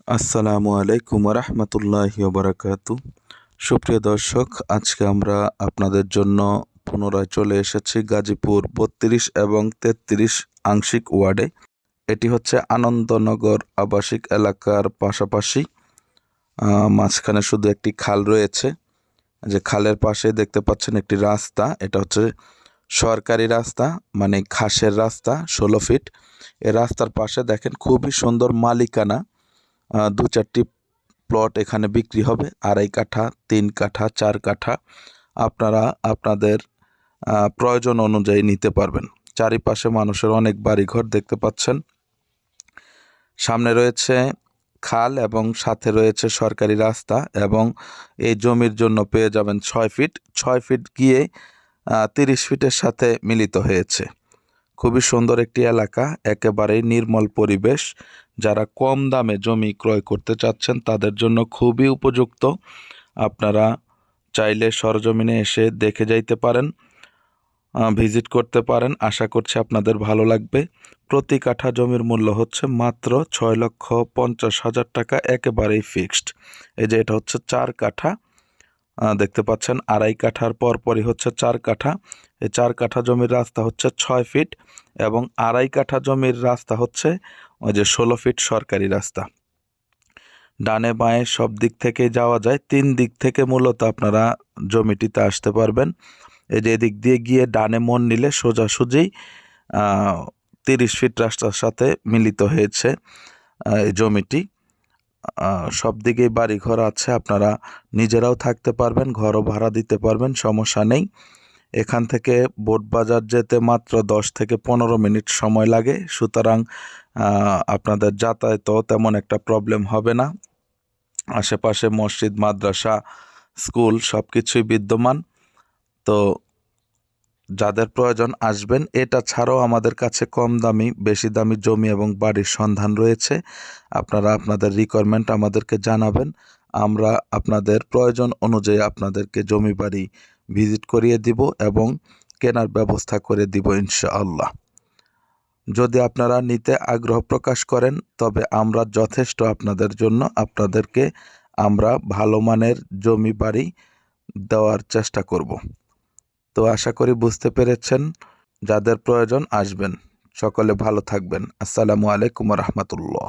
আসসালামু আলাইকুম রহমতুল্লাহি বারাকাতু। সুপ্রিয় দর্শক, আজকে আমরা আপনাদের জন্য পুনরায় চলে এসেছি গাজীপুর 32 এবং 33 আংশিক ওয়ার্ডে। এটি হচ্ছে আনন্দনগর আবাসিক এলাকার পাশাপাশি মাঝখানে শুধু একটি খাল রয়েছে। যে খালের পাশে দেখতে পাচ্ছেন একটি রাস্তা, এটা হচ্ছে সরকারি রাস্তা, মানে ঘাসের রাস্তা 16 ফিট। এই রাস্তার পাশে দেখেন খুবই সুন্দর মালিকানা 2-4টি প্লট এখানে বিক্রি হবে, 2.5 কাঠা, 3 কাঠা, 4 কাঠা। আপনারা আপনাদের প্রয়োজন অনুযায়ী নিতে পারবেন। চারিপাশে মানুষের অনেক বাড়িঘর দেখতে পাচ্ছেন। সামনে রয়েছে খাল এবং সাথে রয়েছে সরকারি রাস্তা, এবং এই জমির জন্য পেয়ে যাবেন 6 ফিট গিয়ে 30 ফিটের সাথে মিলিত হয়েছে। খুবই সুন্দর একটি এলাকা, একেবারেই নির্মল পরিবেশ। যারা কম দামে জমি ক্রয় করতে চাচ্ছেন তাদের জন্য খুবই উপযুক্ত। আপনারা চাইলে সরজমিনে এসে দেখে যাইতে পারেন, ভিজিট করতে পারেন। আশা করছি আপনাদের ভালো লাগবে। প্রতি কাঠা জমির মূল্য হচ্ছে মাত্র 6,50,000 টাকা, একেবারেই ফিক্সড। এই যে এটা হচ্ছে 4 কাঠা, দেখতে পাচ্ছেন 2.5 কাঠার পরপরই হচ্ছে 4 কাঠা। এই 4 কাঠা জমির রাস্তা হচ্ছে 6 ফিট এবং 2.5 কাঠা জমির রাস্তা হচ্ছে ওই যে 16 ফিট সরকারি রাস্তা। ডানে বাঁয়ে সব দিক থেকে যাওয়া যায়, 3 দিক থেকে মূলত আপনারা জমিটিতে আসতে পারবেন। এই যে এদিক দিয়ে গিয়ে ডানে মন নিলে সোজাসুজি 30 ফিট রাস্তার সাথে মিলিত হয়েছে এই জমিটি। সব দিকেই বাড়ি ঘর আছে, আপনারা নিজেরাও থাকতে পারবেন, ঘরও ভাড়া দিতে পারবেন, সমস্যা নেই। এখান থেকে বোটবাজার যেতে মাত্র 10 থেকে 15 মিনিট সময় লাগে, সুতরাং আপনাদের যাতায়াতও তেমন একটা প্রবলেম হবে না। আশেপাশে মসজিদ, মাদ্রাসা, স্কুল সব কিছুই বিদ্যমান। তো যাদের প্রয়োজন আসবেন। এটা ছাড়াও আমাদের কাছে কম দামি, বেশি দামি জমি এবং বাড়ির সন্ধান রয়েছে। আপনারা আপনাদের রিকোয়ারমেন্ট আমাদেরকে জানাবেন, আমরা আপনাদের প্রয়োজন অনুযায়ী আপনাদেরকে জমি বাড়ি ভিজিট করিয়ে দিব এবং কেনার ব্যবস্থা করে দিব ইনশাআল্লাহ। যদি আপনারা নিতে আগ্রহ প্রকাশ করেন তবে আমরা যথেষ্ট আপনাদের জন্য আপনাদেরকে আমরা ভালো মানের জমি বাড়ি দেওয়ার চেষ্টা করব। তো আশা করি বুঝতে পেরেছেন। যাদের প্রয়োজন আসবেন। সকলে ভালো থাকবেন। আসসালামু আলাইকুম রহমতুল্লাহ।